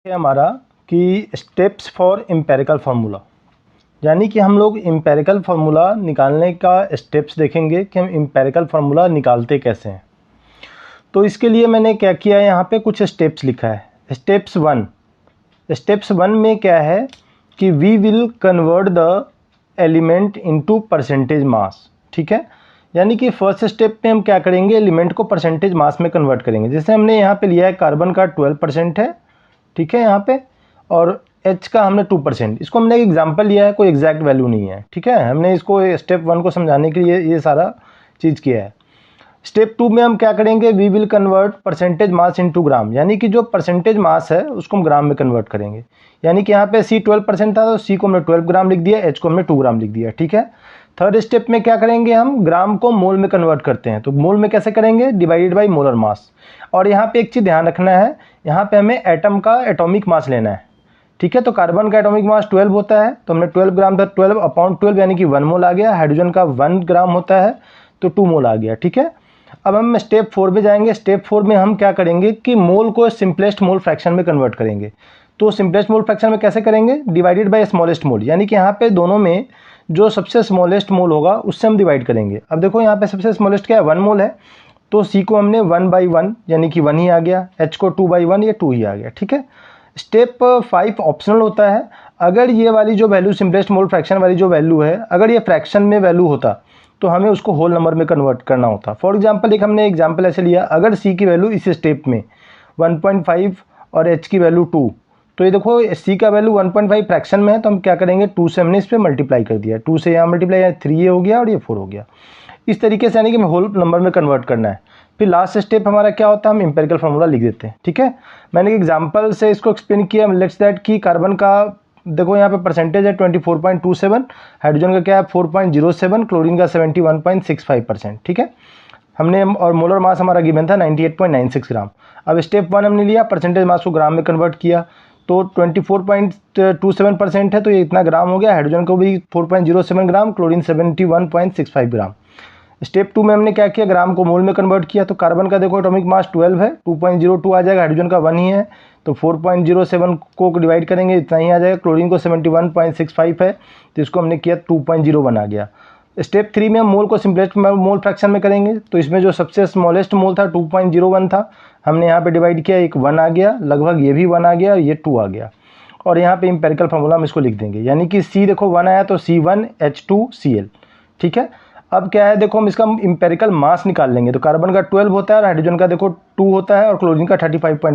है हमारा कि स्टेप्स फॉर एम्पिरिकल फार्मूला, यानी कि हम लोग एम्पिरिकल फार्मूला निकालने का स्टेप्स देखेंगे कि हम एम्पिरिकल फार्मूला निकालते कैसे हैं। तो इसके लिए मैंने क्या किया है, यहाँ पे कुछ स्टेप्स लिखा है। स्टेप्स वन में क्या है कि we will convert the element into percentage mass. ठीक है, यानी कि फर्स्ट स्टेप में हम क्या करेंगे, एलिमेंट को परसेंटेज मास में कन्वर्ट करेंगे। जैसे हमने यहाँ पे लिया है कार्बन का 12% है, ठीक है यहाँ पे, और H का हमने 2%। इसको हमने एक एग्जांपल लिया है, कोई एग्जैक्ट वैल्यू नहीं है। ठीक है, हमने इसको स्टेप वन को समझाने के लिए ये सारा चीज़ किया है। स्टेप टू में हम क्या करेंगे, we will convert percentage mass into gram, यानी कि जो परसेंटेज मास है उसको हम ग्राम में कन्वर्ट करेंगे। यानी कि यहाँ पे C 12% था तो C को हमने 12 ग्राम लिख दिया, H को हमने 2 ग्राम लिख दिया। ठीक है, थर्ड स्टेप में क्या करेंगे, हम ग्राम को मोल में कन्वर्ट करते हैं। तो मोल में कैसे करेंगे, डिवाइडेड बाई मोलर मास। और यहाँ पे एक चीज़ ध्यान रखना है, यहाँ पे हमें एटम का एटॉमिक मास लेना है। ठीक है, तो कार्बन का एटॉमिक मास 12 होता है, तो हमने 12 ग्राम था, 12/12 यानी कि 1 मोल आ गया। हाइड्रोजन का 1 ग्राम होता है तो 2 मोल आ गया। ठीक है, अब हम स्टेप 4 में जाएंगे। स्टेप 4 में हम क्या करेंगे कि मोल को सिंपलेस्ट मोल फ्रैक्शन में कन्वर्ट करेंगे। तो सिंपलेस्ट मोल फ्रैक्शन में कैसे करेंगे, डिवाइडेड बाय स्मॉलेस्ट मोल, यानी कि यहाँ पे दोनों में जो सबसे स्मॉलेस्ट मोल होगा उससे हम डिवाइड करेंगे। अब देखो यहाँ पे सबसे स्मॉलेस्ट क्या है, 1 मोल है, तो C को हमने 1/1 यानी कि 1 ही आ गया, H को 2/1 ये 2 ही आ गया। ठीक है, स्टेप 5 ऑप्शनल होता है। अगर ये वाली जो वैल्यू सिंपलेस्ट मोल फ्रैक्शन वाली जो वैल्यू है, अगर ये फ्रैक्शन में वैल्यू होता तो हमें उसको होल नंबर में कन्वर्ट करना होता। फॉर एग्जांपल एक हमने एग्जांपल ऐसे लिया, अगर C की वैल्यू इस स्टेप में 1.5 और H की वैल्यू 2, तो ये देखो C का वैल्यू 1.5 फ्रैक्शन में है, तो हम क्या करेंगे, 2 से हमने इस पर मल्टीप्लाई कर दिया, 2 से यहाँ मल्टीप्लाई, 3 ये हो गया और ये 4 हो गया। इस तरीके से यानी कि होल नंबर में कन्वर्ट करना है। फिर लास्ट स्टेप हमारा क्या होता है, हम एम्पिरिकल फार्मूला लिख देते हैं। ठीक है, मैंने एक एग्जांपल से इसको एक्सप्लेन किया। लेट्स दैट कि कार्बन का देखो यहाँ पे परसेंटेज है 24.27, हाइड्रोजन का क्या है 4.07, क्लोरीन का 71.65%। ठीक है, हमने और मोलर मास हमारा गिवन था 98.96 ग्राम। अब स्टेप 1 हमने लिया, परसेंटेज मास को ग्राम में कन्वर्ट किया, तो 24.27% है तो ये इतना ग्राम हो गया। हाइड्रोजन को भी 4.07 ग्राम, क्लोरीन 71.65 ग्राम। स्टेप 2 में हमने क्या किया, ग्राम को मोल में कन्वर्ट किया। तो कार्बन का देखो एटॉमिक मास 12 है, 2.02 आ जाएगा, हाइड्रोजन का 1 ही है तो 4.07 को डिवाइड करेंगे, इतना ही आ जाएगा। क्लोरीन को 71.65 है तो इसको हमने किया 2.01 आ गया। स्टेप 3 में हम मोल को सिंपलेस्ट मोल फ्रैक्शन में करेंगे, तो इसमें जो सबसे स्मॉलेस्ट मोल था 2.01 था, हमने यहाँ पे डिवाइड किया, एक 1 आ गया, लगभग ये भी 1 आ गया और ये 2 आ गया। और यहाँ पे एम्पिरिकल फार्मूला हम इसको लिख देंगे, यानी कि C देखो 1 आया तो C1H2Cl। ठीक है, अब क्या है, देखो हम इसका एम्पिरिकल मास निकाल लेंगे। तो कार्बन का 12 होता है और हाइड्रोजन का देखो 2 होता है और क्लोरीन का 35.